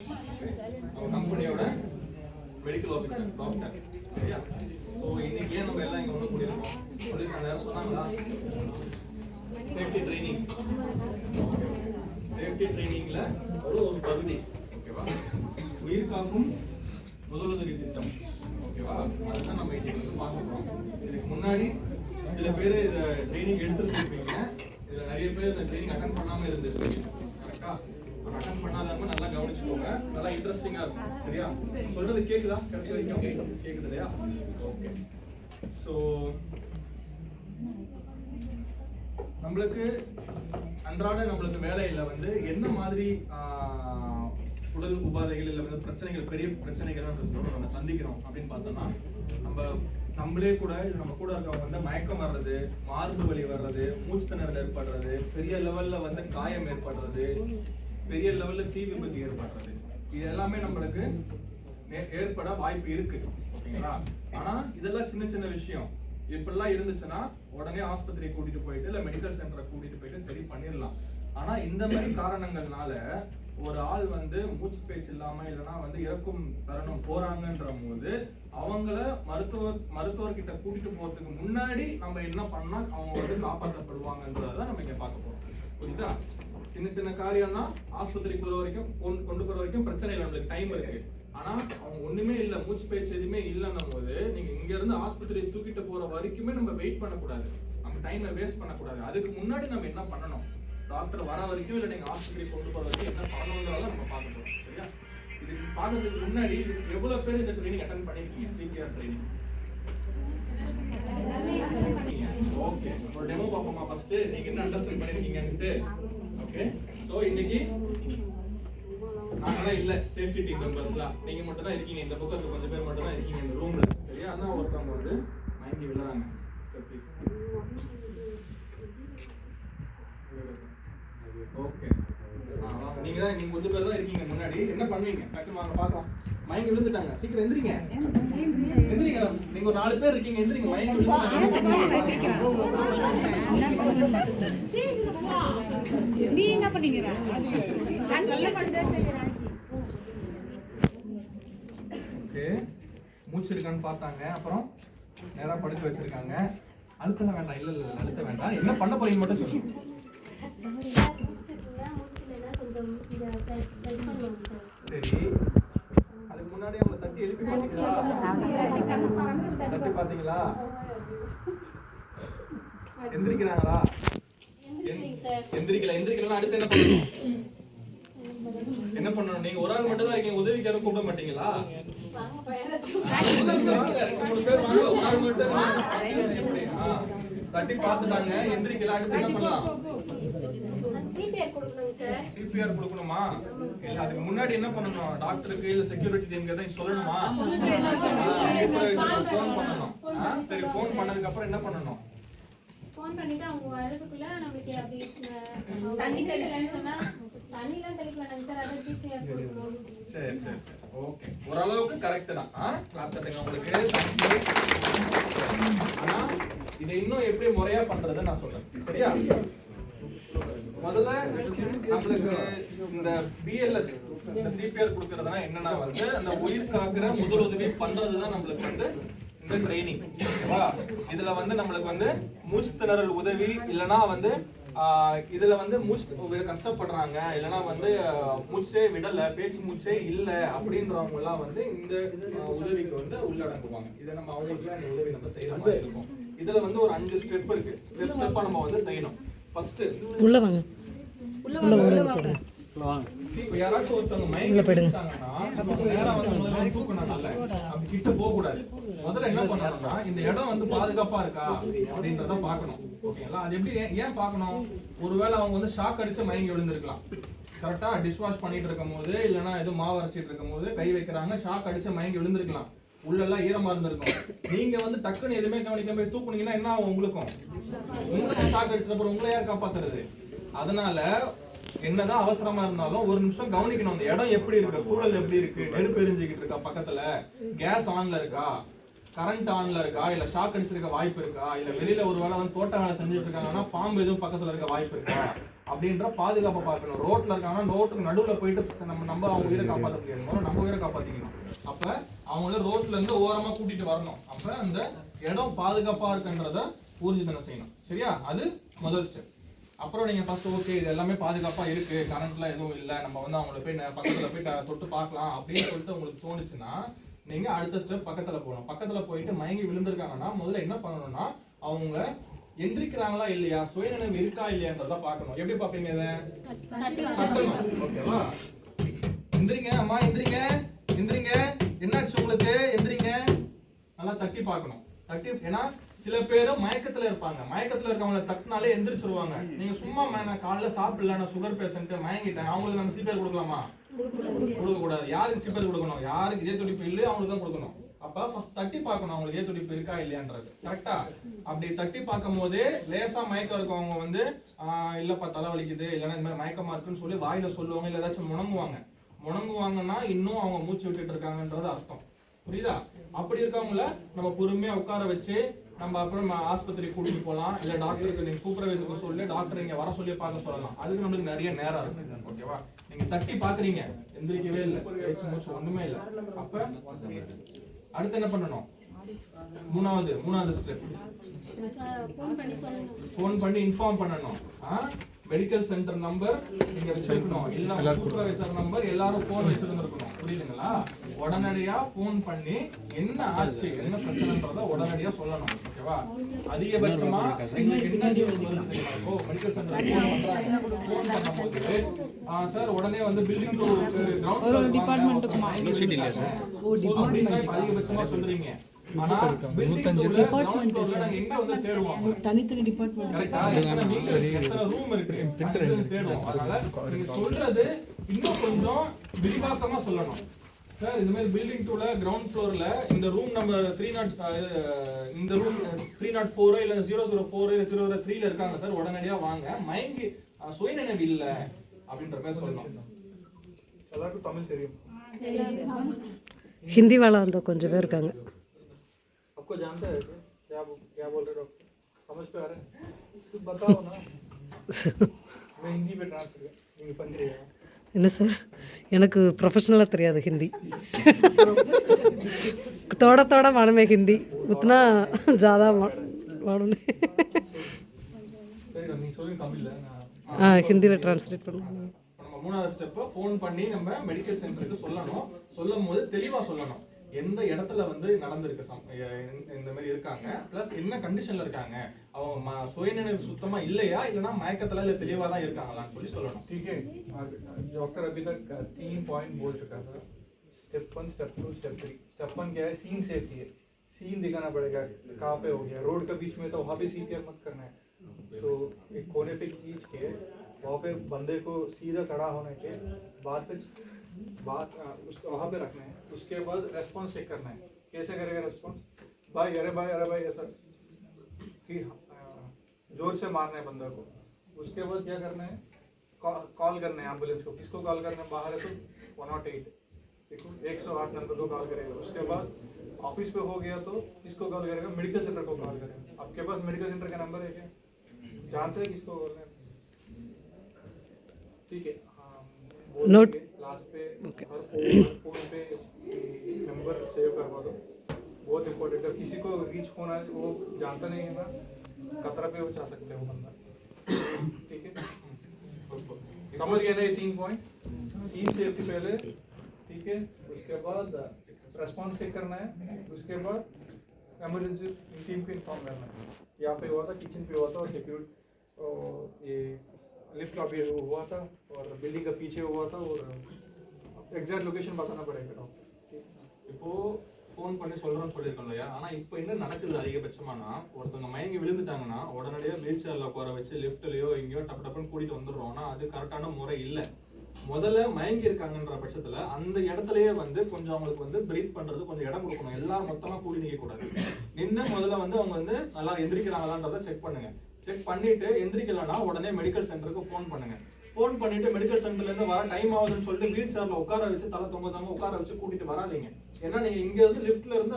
நம்ம கம்பெனியோட medical officer doctor. சரியா? ஸோ இன்னைக்கு ஏன் நம்ம எல்லாம் இங்கே வந்து கூடியிருக்கோம் சொல்லியிருக்காங்க, யாரும் சொன்னாங்களா? Safety training. சேஃப்டி ட்ரைனிங்ல ஒரு பகுதி, ஓகேவா? உயிர் காக்கும் முதலுதவி திட்டம், ஓகேவா? அதுதான் நம்ம இன்னைக்கு வந்து பார்க்க போறோம். இதுக்கு முன்னாடி சில பேர் இதை ட்ரைனிங் எடுத்துருப்பீங்க, இதில் நிறைய பேர் இந்த ட்ரைனிங் அட்டன் பண்ணாமல் இருந்திருப்பீங்க. கரெக்டா? அட்டன் பண்ணாதவங்க நல்லா கவனிச்சுக்கோங்க, நல்லா இன்ட்ரெஸ்டிங்கா இருக்கும். சரியா? சொல்றது கேக்குதா? கடைசி வரைக்கும் கேக்குது இல்லையா? ஓகே. ஸோ நம்மளுக்கு அன்றாட நம்மளுக்கு வேலையில வந்து என்ன மாதிரி உடல் உபாதைகள் இல்லை வந்து பிரச்சனைகள், பெரிய பிரச்சனைகள் நம்ம சந்திக்கிறோம் அப்படின்னு பார்த்தோம்னா, நம்மளே கூட நம்ம கூட இருக்கவங்க வந்து மயக்கம் வர்றது, மார்பு வலி வர்றது, மூச்சு திணறல் ஏற்படுறது, பெரிய லெவல்ல வந்து காயம் ஏற்படுறது, பெரிய லெவல்ல தீ விபத்து ஏற்படுறது, இது எல்லாமே நம்மளுக்கு ஏற்பட வாய்ப்பு இருக்கு. ஓகேங்களா? ஆனா இதெல்லாம் சின்ன சின்ன விஷயம். இப்பெல்லாம் இருந்துச்சுன்னா உடனே ஆஸ்பத்திரியை கூட்டிட்டு போயிட்டு இல்ல மெடிக்கல் சென்டரை கூட்டிட்டு போயிட்டு சரி பண்ணிடலாம். ஆனா இந்த மாதிரி காரணங்கள்னால ஒரு ஆள் வந்து மூச்சு பேச்சு இல்லாம இல்லைன்னா வந்து இறக்கும் தருணம் போறாங்கன்ற போது அவங்கள மருத்துவர்கிட்ட கூட்டிட்டு போறதுக்கு முன்னாடி நம்ம என்ன பண்ணா அவங்க வந்து காப்பாற்றப்படுவாங்கன்றதான் நம்ம இங்க பார்க்க போறோம். புரியுதா? சின்ன சின்ன காரியம்னா ஆஸ்பத்திரிக்கு போற வரைக்கும் கொண்டு போற வரைக்கும் பிரச்சனை இல்லை, நம்மளுக்கு டைம் இருக்கு. ஆனா அவங்க ஒண்ணுமே இல்ல, மூச்சு பேச்சு எதுவுமே இல்லைன்னும் போது நீங்க இங்க இருந்து ஆஸ்பத்திரியை தூக்கிட்டு போற வரைக்குமே நம்ம வெயிட் பண்ணக்கூடாது, நம்ம டைமை வேஸ்ட் பண்ணக்கூடாது. அதுக்கு முன்னாடி நம்ம என்ன பண்ணணும், டாக்டர் வர வரைக்கும் இல்லை நீங்க ஆஸ்பத்திரி கொண்டு போற வரைக்கும் என்ன பண்ணணுங்கிறத நம்ம பார்க்க போறோம். சரியா? இதுக்கு பார்க்கறதுக்கு முன்னாடி எவ்வளவு பேர் இந்த ட்ரைனிங் அட்டன் பண்ணிருக்கீங்க? CPR training. ஓகே, ஒரு டெமோ பார்ப்போமா? ஃபர்ஸ்ட் நீங்க என்ன அண்டர்ஸ்டாண்ட் பண்ணிருக்கீங்கன்னு. ஓகே, சோ இன்னைக்கு நாங்களாம் இல்ல, சேஃப்டி டீம் மெம்பர்ஸ்லாம் நீங்க மட்டும் தான் இருக்கீங்க. இந்த பக்கம் இருக்க கொஞ்சம் பேர் மட்டும் தான் இருக்கீங்க இந்த ரூம்ல. சரியா? அதான் ஒருத்தவங்க வந்து மயங்கி விழுறாங்க. ஓகே, நீங்க கொஞ்சம் பேர் தான் இருக்கீங்க முன்னாடி. என்ன பண்ணுவீங்க? டக்குனு வாங்க பார்க்கலாம். மயங்கி விழுந்துட்டாங்க, சீக்கிரம் எந்திரிங்க. எந்திரிங்க, நீங்க ஒரு 4 பேர் இருக்கீங்க, எந்திரிங்க. மயங்கி விழுந்துட்டாங்க. நீ என்ன பண்ணீங்க? ஓகே, மூச்சு இருக்கான்னு பார்த்தாங்க, அப்புறம் நேரா படுக்க வச்சிருக்காங்க. அழுத்த வேண்டாம், இல்ல அழுத்த வேண்டாம். என்ன பண்ண போறீங்க மட்டும் சொல்லுங்க. சரி, அதுக்கு முன்னாடி அவங்க தட்டி எழுப்பி பாத்தீங்களா? தட்டி பாத்தீங்களா? எந்திரிக்கிறாங்களா? எந்திரிக்கல. அடுத்து என்ன பண்ணணும்? என்ன பண்ணணும்? நீங்க ஒரு ஆள் மட்டும் தான் இருக்கீங்க, உதவிக்கு யாரும் கூப்பிட மாட்டீங்களா? 2-3 பேர் வாங்க, ஒரு ஆள் மட்டும். தட்டி பார்த்துட்டாங்க, எந்திரிக்கல. அடுத்து என்ன பண்ணலாம்? சிபிஆர் கொடுக்கணுமா? இல்ல அதுக்கு முன்னாடி என்ன பண்ணணும்? டாக்டருக்கு இல்ல செக்யூரிட்டி டீமுக்கு எதாவது சொல்லணுமா? ஃபோன் பண்ணணும். சரி, ஃபோன் பண்ணதுக்கு அப்புறம் என்ன பண்ணணும்? ஃபோன் பண்ணிட்டு அவங்க வரதுக்குள்ள நமக்கு அப்படி தண்ணி தெளிக்கலன்னு சொன்னா தண்ணிலாம் தெளிக்க வேண்டாங்க சார், அதை சிபிஆர் கொடுக்கணும். சரி, ஓகே, ஓரளவுக்கு கரெக்ட் தான். கிளாஸ் தட்டுங்க உங்களுக்கு. ஆனா இதை இன்னும் எப்படி முறையா பண்றதுன்னு நான் சொல்றேன். சரியா? முதல்ல நம்மளுக்கு இந்த பிஎல்எஸ் இந்த சிபிஆர் கொடுக்கறதுனா என்னன்னா வந்து அந்த உயிர் காக்கிற முதலுதவி பண்றதுதான் நம்மளுக்கு வந்து இந்த ட்ரைனிங். ஓகேவா? இதுல வந்து நம்மளுக்கு வந்து மூச்சு திணறல் உதவி இல்லைன்னா வந்து இதுல வந்து மூச்சு கஷ்டப்படுறாங்க இல்லைன்னா வந்து மூச்சே விடல, பேச்சு மூச்சே இல்லை அப்படின்றவங்க எல்லாம் வந்து இந்த உதவிக்கு வந்து உள்ளடங்குவாங்க. இதை நம்ம அவங்களுக்கு இந்த உதவி நம்ம செய்யற மாதிரி இருக்கும். இதுல வந்து ஒரு 5 ஸ்டெப் இருக்கு. ஸ்டெப்பா நம்ம வந்து செய்யணும். ஃபர்ஸ்ட் உள்ள வாங்க. யாராச்சும் ஒருத்தவங்க மயங்கி விழுந்தாங்கன்னா நேரா வந்து முதல்ல தூக்கணும். நல்ல அப்படி கிட்ட போக கூடாது. முதல்ல என்ன பண்ணணும்னா இந்த இடம் வந்து பாதுகாப்பா இருக்கா அப்படின்றத பார்க்கணும். ஓகேங்களா? அது எப்படி ஏன் பார்க்கணும்? ஒருவேளை அவங்க வந்து ஷாக் அடிச்சு மயங்கி விழுந்திருக்கலாம். கரெக்டா டிஷ் வாஷ் பண்ணிட்டு இருக்கும் போது இல்லைன்னா எதுவும் மாவு அரைச்சிட்டு இருக்கும் போது கை வைக்கிறாங்க, ஷாக் அடிச்சு மயங்கி விழுந்திருக்கலாம். உள்ளெல்லாம் ஈரமா இருந்திருக்கும். நீங்க வந்து டக்குன்னு எதுவுமே கவனிக்காம போய் தூக்குனீங்கன்னா என்ன ஆகும்? உங்களுக்கும் ஷாக் அடிச்சப்பறம் உங்களை யார் காப்பாத்துறது? அதனால என்னதான் அவசரமா இருந்தாலும் ஒரு நிமிஷம் கவனிக்கணும். அந்த இடம் எப்படி இருக்கு, சூழல் எப்படி இருக்கு, நெருப்பு எரிஞ்சுக்கிட்டு இருக்கா, பக்கத்துல கேஸ் ஆன்ல இருக்கா, கரண்ட் ஆன்ல இருக்கா, இல்ல ஷாக் அடிச்சிருக்க வாய்ப்பு இருக்கா, இல்ல வெளியில ஒரு வேளை வந்து தோட்ட வேலை செஞ்சுட்டு இருக்காங்கன்னா பாம்பு எதுவும் பக்கத்துல இருக்க வாய்ப்பு இருக்கா, அப்படின்ற பாதுகாப்பை பார்க்கணும். ரோட்ல இருக்காங்கன்னா ரோட்டுக்கு நடுவில் போயிட்டு நம்ம அவங்க உயிரை காப்பாற்ற முடியாது, நம்ம உயிரை காப்பாற்றிக்கணும். அப்ப அவங்கள ரோட்ல இருந்து ஓரமா கூட்டிட்டு வரணும். அப்ப அந்த இடம் பாதுகாப்பா இருக்குன்றத ஊர்ஜிதம் செய்யணும். சரியா? அது முதல் ஸ்டெப். அப்புறம் நீங்க ஃபர்ஸ்ட் ஓகே இது எல்லாமே பாதுகாப்பா இருக்கு, கரண்ட்லாம் எதுவும் இல்லை, நம்ம வந்து அவங்கள போய் பக்கத்துல போய் தொட்டு பார்க்கலாம் அப்படின்னு சொல்லிட்டு உங்களுக்கு தோணுச்சுன்னா நீங்க அடுத்த ஸ்டெப் பக்கத்துல போகணும். பக்கத்துல போயிட்டு மயங்கி விழுந்திருக்காங்கன்னா முதல்ல என்ன பண்ணணும்னா அவங்க எந்திரிக்கிறாங்களா இல்லையா, சுயநினைவு இருக்கா இல்லையான்றத பார்க்கணும். எப்படி பார்ப்பீங்க இதை? ஓகேவா? எந்திரிங்க அம்மா, எந்திரிங்க எந்திரிங்க, என்னாச்சு உங்களுக்கு, எந்திரிங்க. நல்லா தட்டி பார்க்கணும். தட்டி, ஏன்னா சில பேர் மயக்கத்துல இருப்பாங்க, மயக்கத்துல இருக்கவங்களை தட்டினாலே எந்திரிச்சிருவாங்க. நீங்க சும்மா நான் காலைல சாப்பிடல, நான் சுகர் பேஷண்ட் மயங்கிட்டேன், அவங்களுக்கு நம்ம சிபிஆர் கொடுக்கலாமா? கொடுக்க கூடாது. யாருக்கு சிபிஆர் கொடுக்கணும்? யாருக்கு இதய துடிப்பு இல்லையோ அவங்களுக்கு தான் கொடுக்கணும். அப்ப ஃபர்ஸ்ட் தட்டி பார்க்கணும் அவங்களுக்கு இதய துடிப்பு இருக்கா இல்லையான்றது. கரெக்டா? அப்படி தட்டி பார்க்கும் போதே லேசா மயக்கம் இருக்கவங்க வந்து இல்லப்பா தலை வலிக்குது, இல்லைன்னா இந்த மாதிரி மயக்கமா இருக்குன்னு சொல்லி வாயில சொல்லுவாங்க, இல்லை ஏதாச்சும் முணங்குவாங்கன்னா இன்னும் அவங்க மூச்சு விட்டுட்டு இருக்காங்கன்றது அர்த்தம். புரியுதா? அப்படி இருக்கவங்கள நம்ம பொறுமையா உட்கார வச்சு நம்ம அப்புறம் ஆஸ்பத்திரி கூட்டிட்டு போகலாம், இல்ல டாக்டருக்கு நீங்க சூப்பர்வைசருக்கு சொல்லி டாக்டர் இங்க வர சொல்லி பார்க்க சொல்லலாம். அதுக்கு நம்மளுக்கு நிறைய நேரம் இருக்கு. ஓகேவா? நீங்க தட்டி பாக்குறீங்க, எந்திரிக்கவே இல்லை, மூச்சு ஒண்ணுமே இல்லை. அப்ப அடுத்து என்ன பண்ணணும்? மூணாவது ஸ்டெப் போன் பண்ணி இன்ஃபார்ம் பண்ணணும். மெடிக்கல் சென்டர் நம்பர் நீங்க வச்சிருக்கணும், இல்ல சூப்பர்வைசர் நம்பர் எல்லாரும் போன் வச்சிருந்துருக்கணும். புரியுதுங்களா? உடனடியா போன் பண்ணி என்ன ஆச்சு, என்ன பிரச்சனைன்றத உடனடியா சொல்லணும். ஓகேவா? அதிகபட்சமா எங்களுக்கு என்ன நியூஸ் வருது தெரியுமா? இப்போ மெடிக்கல் சென்டர் போன் பண்ணும்போது சார் உடனே வந்து பில்டிங் கிரவுண்ட் டிபார்ட்மென்ட்டுக்கு அதிகபட்சமா சொல்றீங்க. ஆனா தனித்தனி டிபார்ட்மெண்ட் கரெக்ட்டா? எத்தனை ரூம் இருக்கு தேடுவோம். அதனால நீங்க சொல்றது இன்னும் கொஞ்சம் விரிவாக்கமா சொல்லணும். சார் இந்த மாதிரி பில்டிங் 2ல கிரவுண்ட் ஃப்ளோர்ல இந்த ரூம் நம்பர் 304 இந்த ரூம் 304 இல்ல 004 இல்ல 003ல இருக்காங்க சார், உடனடியா வாங்க, மயங்கி சுயநினைவு இல்ல அப்படின்ற மாதிரி சொல்லணும். எல்லாருக்கும் தமிழ் தெரியும், हिंदी वाला வந்து கொஞ்சம் பேர் இருக்காங்க. आपको जानता है क्या बोल रहे डॉक्टर? समझ पे आ रहा है? कुछ बताओ ना, मैं हिंदी में ट्रांसलेट नहीं बन रही है. என்ன சார், எனக்கு ப்ரொஃபஷனலாக தெரியாது ஹிந்தி. थोड़ा थोड़ा मालूम है हिंदी, उतना ज़्यादा मालूम नहीं. हाँ हिंदी में ट्रांसलेट பண்ணுவோம். மூணாவது ஸ்டெப் ஃபோன் பண்ணி நம்ம மெடிக்கல் சென்டருக்கு சொல்லணும். சொல்லும்போது தெளிவா சொல்லணும் எந்த இடத்துல வந்து நடந்திருக்கு இந்த மாதிரி இருக்காங்க, பிளஸ் என்ன கண்டிஷன்ல இருக்காங்க, அவங்க சுயநினைவு சுத்தமா இல்லையா இல்லைன்னா மயக்கத்துல இல்ல தெளிவா தான் இருக்காங்களான்னு சொல்லி சொல்லணும். ठीक है? डॉक्टर अभी तक 3 पॉइंट बोल चुका था, स्टेप 1 स्टेप 2 स्टेप 3. स्टेप 1 क्या है? सीन सेफ्टी है, सीन दिखाना पड़ेगा कहाँ पे हो गया, रोड के बीच में तो वहाँ पे सीपीआर मत करना है. तो एक कोने पे खींच के वहाँ पे बंदे को सीधा खड़ा होने के बाद पे उसको वहाँ पे रखना है. उसके बाद रेस्पॉन्स चेक करना है. कैसे करेगा रेस्पॉन्स? भाई अरे भाई ऐसा कि जोर से मारना है बंदा को. उसके बाद क्या करना है? कॉल करना है एम्बुलेंस को. किसको कॉल करना है? बाहर है तो 108 देखो 108 नंबर को कॉल करेगा. उसके बाद ऑफिस पे हो गया तो किसको कॉल करेगा? मेडिकल सेंटर को कॉल करेगा. आपके पास मेडिकल सेंटर का नंबर है क्या? जानते हैं किसको बोलना है? ठीक है, नोट लास्ट पे हर फोन पे नंबर सेव करवा दो, बहुत इम्पोर्टेंट है. किसी को रीच होना वो जानता नहीं है ना, खतरा पे हो जा सकते हो बंदा. ठीक है, समझ गए ना ये 3 पॉइंट? सीन सेफ्टी पहले, ठीक है, उसके बाद रेस्पॉन्स चेक करना है, उसके बाद एमरजेंसी टीम को इन्फॉर्म करना है. यहाँ पे हुआ था, किचन पे हुआ था, और सिक्योरिटी ये लिफ्ट लॉबी हुआ था और बिल्डिंग का पीछे हुआ था, और एग्जैक्ट लोकेशन बताना पड़ेगा डॉक्टर. இப்போ ஃபோன் பண்ணி சொல்றோம்னு சொல்லியிருக்கோம் இல்லையா? ஆனா இப்போ என்ன நடக்குது அதிகபட்சமானா, ஒருத்தவங்க மயங்கி விழுந்துட்டாங்கன்னா உடனடியா வீல் சேர்ல உட்கார வச்சு லிஃப்ட்லயோ எங்கேயோ டப்புன்னு கூட்டிட்டு வந்துடுறோம். ஆனா அது கரெக்டான முறை இல்லை. முதல்ல மயங்கி இருக்காங்கன்ற பட்சத்துல அந்த இடத்துலயே வந்து கொஞ்சம் அவங்களுக்கு வந்து பிரீத் பண்றது கொஞ்சம் இடம் கொடுக்கணும். எல்லாம் மொத்தமா கூடி நிக்க கூடாது. நின்று முதல்ல வந்து அவங்க வந்து நல்லா எந்திரிக்கிறாங்களான்றத செக் பண்ணுங்க. செக் பண்ணிட்டு எந்திரிக்கலன்னா உடனே மெடிக்கல் சென்டருக்கு ஃபோன் பண்ணுங்க. ஃபோன் பண்ணிட்டு மெடிக்கல் சென்டர்ல இருந்து வர டைம் ஆகுதுன்னு சொல்லிட்டு வீல் சேர்ல உட்கார வச்சு தலை தொங்க உட்கார வச்சு கூட்டிட்டு வராதீங்க. ஏன்னா நீங்க இங்க இருந்து லிஃப்ட்ல இருந்து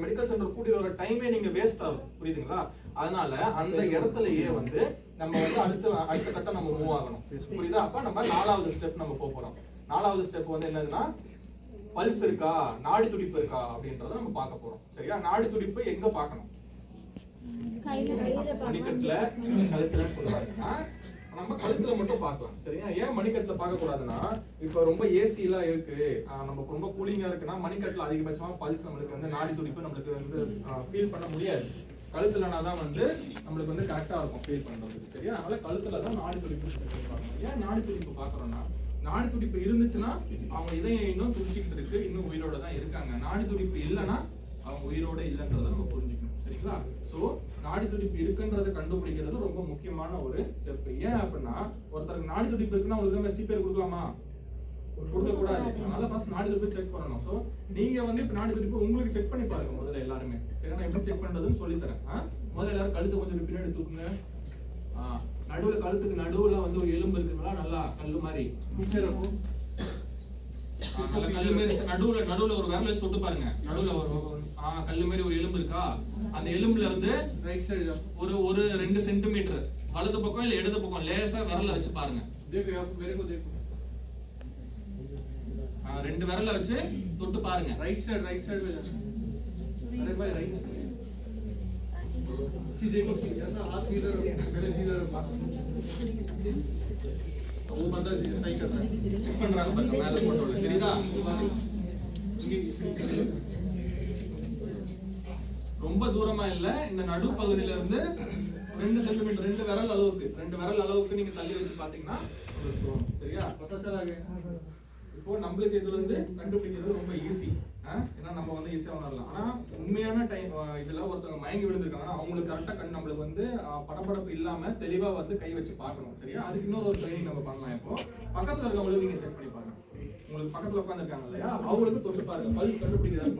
மெடிக்கல் சென்டர் கூட்டிட்டு வர டைமே நீங்க வேஸ்ட் ஆகும். புரியுதுங்களா? அதனால அந்த இடத்துலயே வந்து நம்ம வந்து அடுத்த கட்டம் நம்ம மூவ் ஆகணும். புரியுதா? அப்ப நம்ம 4வது ஸ்டெப் நம்ம போறோம். 4வது ஸ்டெப் வந்து என்னதுன்னா பல்ஸ் இருக்கா, நாடி துடிப்பு இருக்கா அப்படின்றத நம்ம பார்க்க போறோம். சரியா? நாடி துடிப்பு எங்க பார்க்கணும்? மணிக்கட்டுல, கழுத்துல சொல்லுவாங்க. நம்ம கழுத்துல மட்டும் பார்க்கலாம். சரியா? ஏன் மணிக்கட்டுல பார்க்க கூடாதுன்னா, இப்ப ரொம்ப ஏசி எல்லாம் இருக்கு, நமக்கு ரொம்ப கூலிங்கா இருக்குன்னா மணிக்கட்டுல அதிகபட்சமா பல்ஸ் நம்மளுக்கு வந்து நாடி துடிப்பு நம்மளுக்கு வந்து ஃபீல் பண்ண முடியாது. கழுத்துலனா தான் வந்து நம்மளுக்கு வந்து கரெக்டா இருக்கும் ஃபீல் பண்றது. சரியா? அதனால கழுத்துல தான் நாடி துடிப்பு பார்க்கணும். ஏன் நாடி துடிப்பு பார்க்கறோம்னா, நாடி துடிப்பு இருந்துச்சுன்னா அவங்க இதயம் இன்னும் துடிச்சிக்கிட்டு இருக்கு, இன்னும் உயிரோட தான் இருக்காங்க. நாடி துடிப்பு இல்லைன்னா அவங்க உயிரோட இல்லைன்றதை நம்ம புரிஞ்சுக்கணும். சரிங்களா? சோ நாடி துடிப்பு இருக்குன்றதை கண்டுபிடிக்கிறது ரொம்ப முக்கியமான ஒரு ஸ்டெப். ஏன் அப்படின்னா, ஒருத்தருக்கு நாடி துடிப்பு இருக்குன்னா உங்களுக்கு நம்ம சிபிஆர் கொடுக்கலாமா? கொடுக்க கூடாது. அதனால ஃபர்ஸ்ட் நாடி துடிப்பு செக் பண்ணணும். சோ நீங்க வந்து இப்ப நாடி துடிப்பு உங்களுக்கு செக் பண்ணி பாருங்க முதல்ல எல்லாருமே. சரி, நான் எப்படி செக் பண்றதுன்னு சொல்லி தரேன். முதல்ல எல்லாரும் கழுத்தை கொஞ்சம் பின்னாடி தூக்குங்க. நடுவுல கழுத்துக்கு நடுவுல வந்து ஒரு எலும்பு இருக்குங்களா, நல்லா கல்லு மாதிரி கல்லு மாதிரி நடுவுல ஒரு விரல் வச்சு தொட்டு பாருங்க. நடுவுல ஒரு கல்லு மாதிரி ஒரு எலும்பு இருக்கா? அந்த எலும்புல இருந்து ரைட் சைடு ஒரு 2 சென்டிமீட்டர் வலது பக்கம் இல்ல இடது பக்கம் லேசா விரல வச்சு பாருங்க. 2 விரல வச்சு தொட்டு பாருங்க. ரைட் சைடு अरे भाई राइट सीधे को ऐसा हाथ सीधा पहले सीधा वो बंदा सही कर रहा है चेक பண்றாங்க பாருங்க மேல போட்டோல தெரியுதா? ரொம்ப தூரமா இல்ல, இந்த நடு பகுதியில இருந்து 2 சென்டிமீட்டர் 2 விரல் அளவுக்கு நீங்க தள்ளி வச்சு பாத்தீங்கன்னா சரியா? இப்போ நம்மளுக்கு இது வந்து கண்டுபிடிக்கிறது ரொம்ப ஈஸி. ஏன்னா நம்ம வந்து ஈஸியா உணரலாம். ஆனா உண்மையான டைம் இதுல ஒருத்தவங்க மயங்கி விழுந்திருக்காங்கன்னா அவங்களுக்கு கரெக்டா நம்மளுக்கு வந்து படபடப்பு இல்லாம தெளிவா வந்து கை வச்சு பார்க்கணும். சரியா? அதுக்கு இன்னொரு ட்ரைனிங் நம்ம பண்ணலாம். இப்போ பக்கத்துல இருக்கவங்களுக்கு நீங்க செக் பண்ணி பாருங்க. உங்களுக்கு பக்கத்துல உட்கார்ந்து இருக்காங்க இல்லையா, அவங்களுக்கு தொட்டு பாருங்க. பல்ஸ் கண்டுபிடிக்கிறாங்க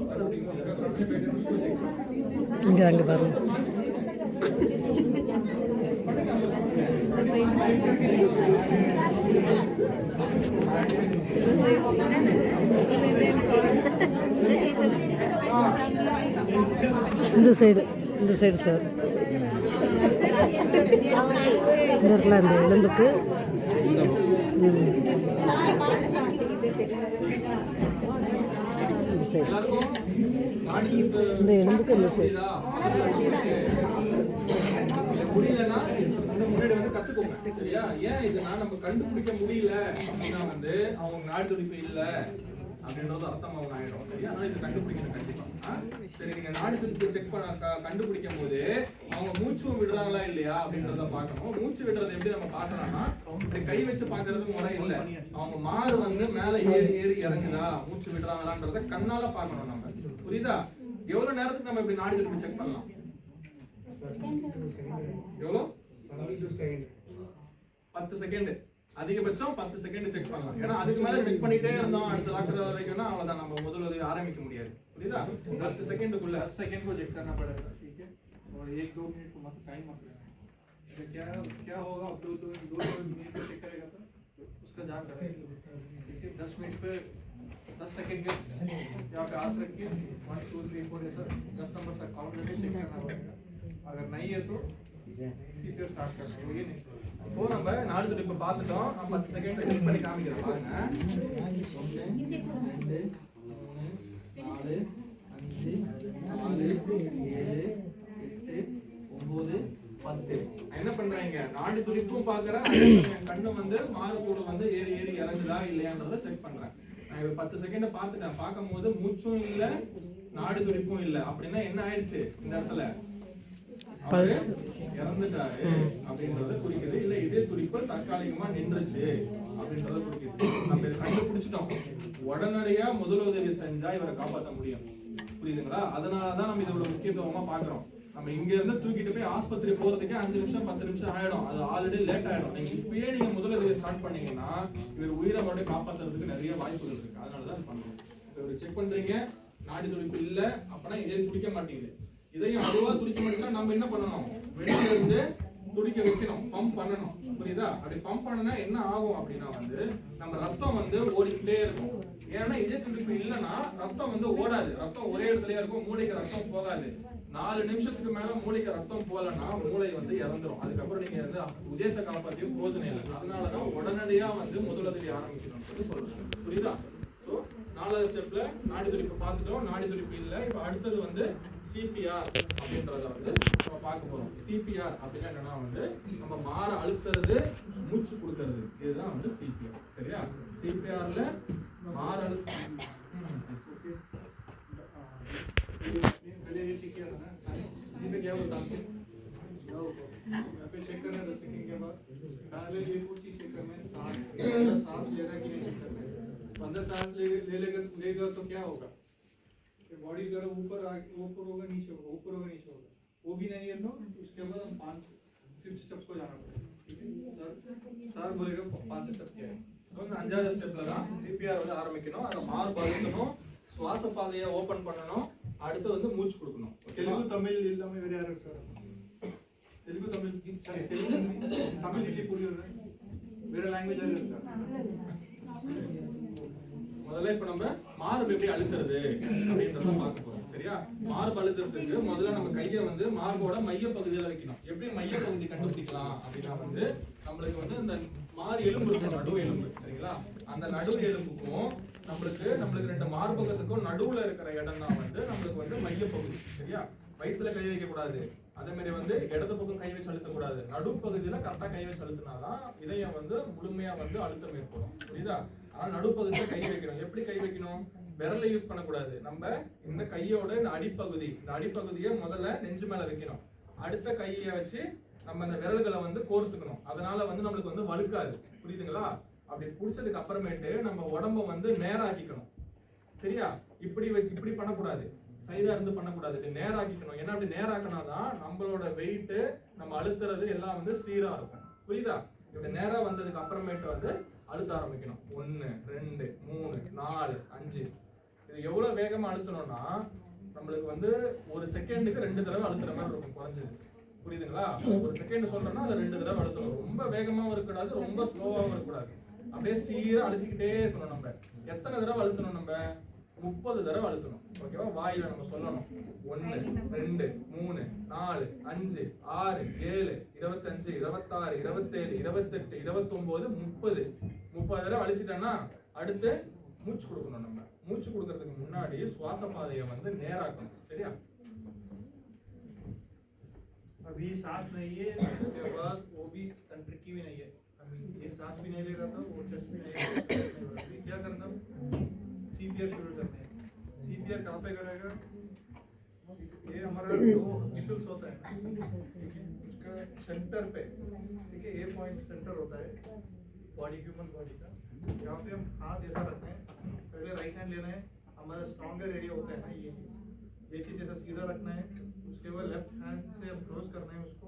இந்த சைடு சார், இந்த இடத்துல அந்த எலும்புக்கு இந்த எலும்புக்கு இந்த சைடு முடியலன்னா முன்னாடி வந்து கத்துக்கோங்க. சரியா? ஏன் இதுனா நம்ம கண்டுபிடிக்க முடியல அப்படின்னா வந்து அவங்க நாடி துடிப்பு இல்ல அப்படின்றது அர்த்தம் அவங்க ஆயிடும். சரியா? அதனால இது கண்டுபிடிக்கணும் கண்டிப்பா. சரி, நீங்க நாடி துடிப்பு செக் பண்ண கண்டுபிடிக்கும் போது அவங்க மூச்சு விடுறாங்களா இல்லையா அப்படின்றத பார்க்கணும். மூச்சு விடுறதை எப்படி நம்ம பார்க்கலாம்னா, இப்படி கை வச்சு பார்க்கறதுக்கு முறை இல்லை. அவங்க மாறு வந்து மேல ஏறி இறங்குதா, மூச்சு விடுறாங்களான்றத கண்ணால பார்க்கணும் நம்ம. புரியுதா? எவ்வளவு நேரத்துக்கு நம்ம இப்படி நாடி துடிப்பு செக் பண்ணலாம்? எவ்வளவு? 10 செகண்ட். அதிகபட்சம் 10 செகண்ட் செக் பண்ணலாம். ஏன்னா அதுக்கு மேல செக் பண்ணிட்டே இருந்தோம் அடுத்த டாக்டர் வரைக்கும்னா அவ்வளவுதான், நம்ம முதல் உதவி ஆரம்பிக்க முடியாது. புரியுதா? 10 सेकंड को चेक करना पड़ेगा. ठीक है? और 1-2 मिनट को मत टाइम मत लेना. क्या होगा? 2 मिनट को चेक करेगा तो उसका जांच करेगा. ठीक है? 10 मिनट पे 10 सेकंड के यहाँ पे हाथ रख के 1 2 3 4 ऐसा 10 नंबर तक काउंट करके चेक करना पड़ेगा. अगर नहीं है तो फिर स्टार्ट करना है. ये नहीं இப்போ நம்ம நாடி துடிப்பு பார்த்துட்டோம். 10 செகண்ட் செக் பண்ணி காமிக்கிறேன் பாருங்க. 1 2 3 4 5 6 7 8 9 10. என்ன பண்றீங்க? நாடி துடிப்பும் பார்க்கறேன், கண்ணு வந்து மாறுகூடு வந்து ஏறி இறங்குதா இல்லையான்றத செக் பண்றேன். நான் இப்ப 10 செகண்ட் பார்த்துட்டேன். பார்க்கும்போது மூச்சும் இல்ல, நாடி துடிப்பும் இல்ல. அப்படின்னா என்ன ஆயிடுச்சு? இந்த இடத்துல இறந்துட்டாரு அப்படின்றத குறிக்குது. இல்ல இதே துடிப்பு தற்காலிகமா நின்றுச்சு அப்படின்றத குறிக்குது. நம்ம இதை கண்டுபிடிச்சிட்டோம். உடனடியா முதலுதவி செஞ்சா இவரை காப்பாற்ற முடியும். புரியுதுங்களா? அதனாலதான் நம்ம இதோட முக்கியத்துவமா பாக்குறோம். நம்ம இங்க இருந்து தூக்கிட்டு போய் ஆஸ்பத்திரி போறதுக்கு 5 நிமிஷம் 10 நிமிஷம் ஆயிடும். அது ஆல்ரெடி லேட் ஆயிடும். நீங்க இப்பயே நீங்க முதலுதவி ஸ்டார்ட் பண்ணீங்கன்னா இவர் உயிரை மறுபடியும் காப்பாற்றுறதுக்கு நிறைய வாய்ப்புகள் இருக்கு. அதனாலதான் பண்றோம். இவர் செக் பண்றீங்க, நாடி துடிப்பு இல்ல அப்படின்னா இதே துடிக்க மாட்டேங்குது. இதையும் அதுவா துடிக்க மாட்டேங்குதுன்னா நம்ம என்ன பண்ணணும்? வெளியில இருந்து துடிக்க வைக்கணும், பம்ப் பண்ணணும். புரியுதா? அப்படி பம்ப் பண்ணனா என்ன ஆகும் அப்படின்னா வந்து நம்ம ரத்தம் வந்து ஓடிக்கிட்டே இருக்கும். ஏன்னா இதய துடிப்பு இல்லைன்னா ரத்தம் வந்து ஓடாது, ரத்தம் ஒரே இடத்துலயே இருக்கும், மூளைக்கு ரத்தம் போகாது. 4 நிமிஷத்துக்கு மேல மூளைக்கு ரத்தம் போகலன்னா மூளை வந்து இறந்துரும். அதுக்கப்புறம் நீங்க வந்து உதயத்தை காப்பாற்றியும் போஜனம் இல்லை. அதனாலதான் உடனடியா வந்து முதலுதவி ஆரம்பிக்கணும்னு சொல்றேன். புரியுதா? ஸோ 4வது ஸ்டெப்ல நாடி துடிப்பு பார்த்துட்டோம், நாடி துடிப்பு இல்லை. இப்போ அடுத்தது வந்து சிபிஆர் அப்படின்றத வந்து நம்ம பார்க்க போறோம். சிபிஆர் அப்படின்னா என்னன்னா வந்து நம்ம மாற அழுத்துறது, மூச்சு கொடுக்கறது, இதுதான் வந்து சிபிஆர். சரியா? சிபிஆர்ல மாற அழுத்தம் क्या होता है? चेक करना है 10 सेकंड के बाद पहले ये कुछ चीज चेक करना है, सांस ले रहा है कि नहीं चेक करना है। अंदर सांस लेगा तो क्या होगा? बॉडी जरा ऊपर होगा नीचे होगा, ऊपर होगा नीचे होगा, वो भी नहीं है तो उसके बाद हम 5 स्टेप्स को जाना पड़ेगा। ठीक है सर बोलेगा 5 स्टेप क्या है? तो 5வது ஸ்டெப்ல தான் சிபிஆர் வந்து ஆரம்பிக்கணும். அத மார்பு அழுத்தணும், சுவாச பாதையை ஓபன் பண்ணணும், அடுத்து வந்து மூச்சு கொடுக்கணும். தெலுங்கு தமிழ் எல்லாமே வேற யாரு சார்? தெலுங்கு தமிழ் சரி, தெலுங்கு தமிழ் ஹிந்தி புரியுது, வேற லாங்குவேஜ் யாரு இருக்கா? முதல்ல இப்ப நம்ம மார்பு எப்படி அழுத்துறது அப்படின்றத பார்க்க போறோம். சரியா? மார்பு அழுத்துறதுக்கு முதல்ல நம்ம கையை வந்து மார்போட மைய பகுதியில வைக்கணும். எப்படி மைய பகுதி கண்டுபிடிக்கலாம் அப்படின்னா வந்து நம்மளுக்கு வந்து இந்த மாறு எலும்பு இருக்கும், நடு எலும்பு. சரிங்களா? அந்த நடு எலும்புக்கும் நம்மளுக்கு 2 மார்பகத்துக்கும் நடுவுல இருக்கிற இடம் தான் வந்து நம்மளுக்கு வந்து மைய பகுதி. சரியா? வயிற்றுல கை வைக்க கூடாது, அதே மாதிரி வந்து இடது பக்கம் கை வச்சு அழுத்த கூடாது. நடுப்பகுதியில கரெக்டா கை வச்சு அழுத்தினாதான் இதயம் வந்து முழுமையா வந்து அழுத்தம் ஏற்படும். புரியுதா? ஆனா நடுப்பகுதியில கை வைக்கணும். எப்படி கை வைக்கணும்? விரலை யூஸ் பண்ணக்கூடாது. நம்ம இந்த கையோட இந்த அடிப்பகுதியை முதல்ல நெஞ்சு மேல வைக்கணும். அடுத்த கையை வச்சு நம்ம இந்த விரல்களை வந்து கோர்த்துக்கணும். அதனால வந்து நம்மளுக்கு வந்து வழுக்காது. புரியுதுங்களா? அப்படி புடிச்சதுக்கு அப்புறமேட்டு நம்ம உடம்ப வந்து நேராக்கிக்கணும். சரியா? இப்படி பண்ணக்கூடாது, சைடா இருந்து பண்ணக்கூடாது, நேராக்கிக்கணும். ஏன்னா அப்படி நேராக்கினாதான் நம்மளோட வெயிட், நம்ம அழுத்துறது எல்லாம் வந்து சீரா இருக்கும். புரியுதா? இப்படி நேரா வந்ததுக்கு அப்புறமேட்டு வந்து அழுத்த ஆரம்பிக்கணும். 1 2 3 4 5. இது எவ்வளவு வேகமா அழுத்தணும்னா நம்மளுக்கு வந்து ஒரு செகண்டுக்கு 2 தடவை அழுத்துற மாதிரி இருக்கும் குறைஞ்சது. புரியுதுங்களா? ஒரு செகண்ட் சொல்றேன்னா அதுல 2 தடவை அழுத்தணும். ரொம்ப வேகமாவும் இருக்கக்கூடாது, ரொம்ப ஸ்லோவாவும் இருக்கக்கூடாது. அப்படியே சீரா அழுத்திக்கிட்டே இருக்கணும். நம்ம எத்தனை தடவை அழுத்தணும்? நம்ம 30 தடவை அழுத்தணும். ஓகேவா? வாயில நம்ம சொல்லணும். 1 2 3 4 5 6 7 25 26 27 28 29 30 தடவை அழுத்திட்டோம்னா அடுத்து மூச்சு கொடுக்கணும். நம்ம மூச்சு கொடுக்கறதுக்கு முன்னாடி சுவாச பாதையை வந்து நேராக்கணும். சரியா? अभी सांस नहीं है, उसके बाद वो भी तंत्रिकी भी नहीं है, ये सांस भी नहीं ले रहा था, वो चेस्ट भी नहीं है। अभी क्या करना? सीपीआर शुरू करना है। सीपीआर कहाँ पे करेगा? ये हमारा 2 निपल्स होता है ना, उसका सेंटर पे, ठीक है, ये पॉइंट सेंटर होता है बॉडी, ह्यूमन बॉडी का। यहाँ पे हम हाथ ऐसा रखते हैं, पहले राइट हैंड लेना है, हमारा स्ट्रॉन्गर एरिया होता है ना, ये चीज ऐसा सीधा रखना है। उसके बाद लेफ्ट हैंड से हम क्लोज करना है उसको,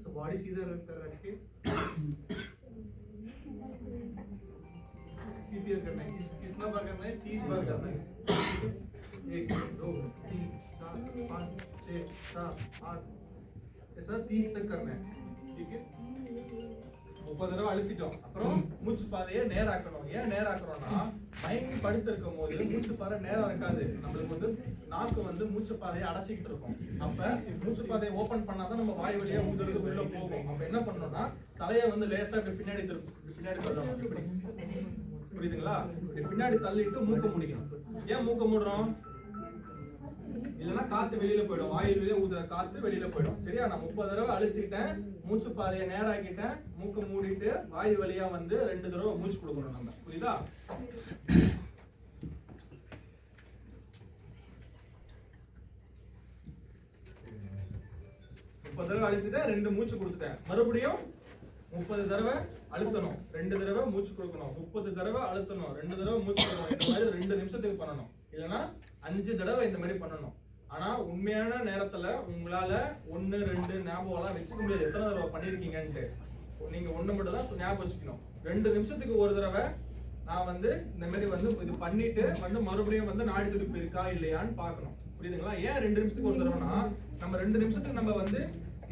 सो बॉडी सीधा रख के सीपीआर करना है। कितना बार करना है? 30 बार करना है। 1 2 3 4 5 6 7 8 ऐसा 30 तक करना है। ठीक है? 30 தடவை அழுத்திட்டோம். அப்புறம் மூச்சு பாதையை நேராக்கணும். ஏன் நேராக்கணும்னா மைண்ட் படுத்து இருக்கும் போது மூச்சு பாதை நேரா இருக்காது. நம்மளுக்கு வந்து நாக்கு வந்து மூச்சு பாதையை அடைச்சிக்கிட்டு இருக்கும். அப்ப மூச்சு பாதையை ஓபன் பண்ணாதான் நம்ம வாய் வழியா ஊதுறது உள்ள போகும். அப்ப என்ன பண்ணணும்னா தலையை வந்து லேசா பின்னாடி தள்ளணும். இப்படி. புரியுதுங்களா? பின்னாடி தள்ளிட்டு மூக்க முடிக்கணும். ஏன் மூக்க மூடுறோம்? இல்லைன்னா காத்து வெளியில போயிடும், வாயில் வெளியே ஊதுற காத்து வெளியில போயிடும். சரியா? நான் 30 தடவை அழுத்திட்டேன், மூச்சு பாதையை நேராக்கிட்டேன், மூக்க மூடிட்டு வாயு வழியா வந்து 2 தடவை மூச்சு கொடுக்கணும் நம்ம. புரியுதா? தடவை அழுத்திட்டேன், 2 மூச்சு கொடுத்துட்டேன். மறுபடியும் 30 தடவை அழுத்தணும், 2 தடவை மூச்சு கொடுக்கணும், 30 தடவை அழுத்தணும், 2 தடவை மூச்சு கொடுக்கணும். இந்த மாதிரி 2 நிமிஷத்துக்கு பண்ணணும். இல்லைன்னா 5 தடவை இந்த மாதிரி பண்ணணும். ஆனா உண்மையான நேரத்துல உங்களால 1 2 ஞாபகம் எல்லாம் வச்சுக்க முடியாது. எத்தனை தடவை பண்ணிருக்கீங்கன்ட்டு நீங்க 1 மட்டும் தான் ஞாபகம் வச்சுக்கணும். 2 நிமிஷத்துக்கு ஒரு தடவை நான் வந்து இந்த மாதிரி வந்து இது பண்ணிட்டு வந்து மறுபடியும் வந்து நாடி துடிப்பு இருக்கா இல்லையான்னு பார்க்கணும். புரியுதுங்களா? ஏன் 2 நிமிஷத்துக்கு ஒரு தடவைனா நம்ம 2 நிமிஷத்துக்கு நம்ம வந்து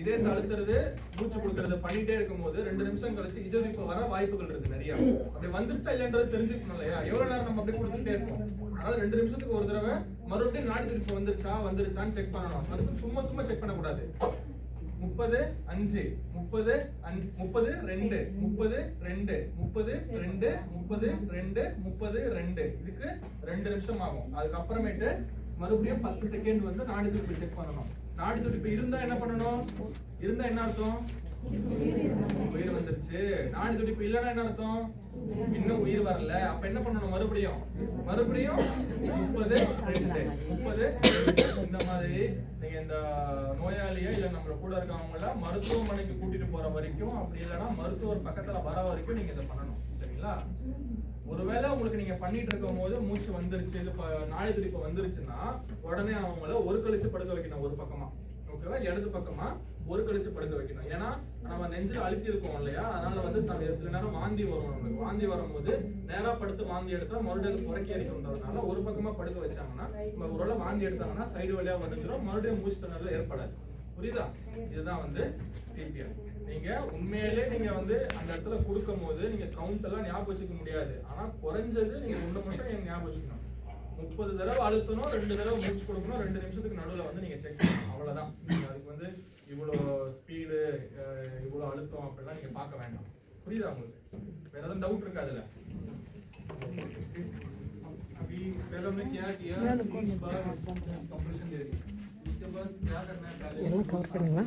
இதயத்தை அழுத்துறது மூச்சு கொடுக்கறது பண்ணிட்டே இருக்கும்போது 2 நிமிஷம் கழிச்சு இதவிப்பு வர வாய்ப்புகள் இருக்கு நிறைய. அப்படி வந்துருச்சா இல்லைன்றது தெரிஞ்சுக்கணும் இல்லையா? எவ்வளவு நேரம் நம்ம அப்படியே கொடுத்துட்டே இருக்கோம். அதனால 2 நிமிஷத்துக்கு ஒரு தடவை மறுபடியும் நாடி துடிப்பு வந்துருச்சான்னு செக் பண்ணணும். அதுக்கு சும்மா செக் பண்ணக்கூடாது. 30 5 30 30 2 30 2 30 2 30 2 30 2 இதுக்கு 2 நிமிஷம் ஆகும். அதுக்கப்புறமேட்டு மறுபடியும் 10 செகண்ட் வந்து நாடி துடிப்பு செக் பண்ணணும். நாடி துடிப்பு இருந்தா என்ன பண்ணணும்? இருந்தா என்ன அர்த்தம்? உயிர் வந்துருச்சு. நாடி துடிப்பு இல்லைன்னா என்ன அர்த்தம்? இன்னும் உயிர் வரல. அப்ப என்ன பண்ணணும்? மறுபடியும் 30 2 இந்த மாதிரி நீங்க இந்த நோயாளிய இல்ல நம்ம கூட இருக்கவங்கள மருத்துவமனைக்கு கூட்டிட்டு போற வரைக்கும், அப்படி இல்லைன்னா மருத்துவர் பக்கத்துல வர வரைக்கும் நீங்க இதை பண்ணணும். சரிங்களா? ஒருவேளை உங்களுக்கு நீங்க பண்ணிட்டு இருக்கும் போது மூச்சு வந்துருச்சு, இது நாடி துடிப்பு வந்துருச்சுன்னா உடனே அவங்கள ஒரு கழிச்சு படுக்க வைக்கணும். ஒரு பக்கமா, ஓகேவா? இடது பக்கமா ஒரு கழிச்சு படுக்க வைக்கணும். ஏன்னா நம்ம நெஞ்சில் அழுத்தி இருக்கோம் இல்லையா? அதனால வந்து சில நேரம் வாந்தி வரும். நமக்கு வாந்தி வரும்போது நேரா படுத்து வாந்தி எடுத்தா மறுபடியும் புறக்கி அடிக்கிறதுனால ஒரு பக்கமா படுக்க வச்சாங்கன்னா ஒருவேளை வாந்தி எடுத்தாங்கன்னா சைடு வழியா வந்துடும், மறுபடியும் மூச்சு திணறல் ஏற்படாது. புரியுதா? இதுதான் வந்து சிபிஆர். நீங்க உண்மையிலே நீங்க வந்து அந்த இடத்துல கொடுக்கும் போது நீங்க கவுண்ட் எல்லாம் ஞாபகம் வச்சுக்க முடியாது. ஆனா குறைஞ்சது நீங்க ஒண்ணு மட்டும் நீங்க ஞாபகம் வச்சுக்கணும். 30 தடவை அழுத்தணும், 2 தடவை மூச்சு கொடுக்கணும், 2 நிமிஷத்துக்கு நடுவில் வந்து நீங்க செக் பண்ணணும். அவ்வளவுதான். அதுக்கு வந்து இவ்வளோ ஸ்பீடு, இவ்வளோ அழுத்தம் அப்படிலாம் நீங்க பார்க்க வேண்டாம். புரியுதா உங்களுக்கு? வேற ஏதாவது டவுட் இருக்கா அதுல? अभी पहले हमने क्या किया, कंप्रेशन दे दी, उसके बाद क्या करना है? எல்லாம் கவர் பண்ணுங்களா?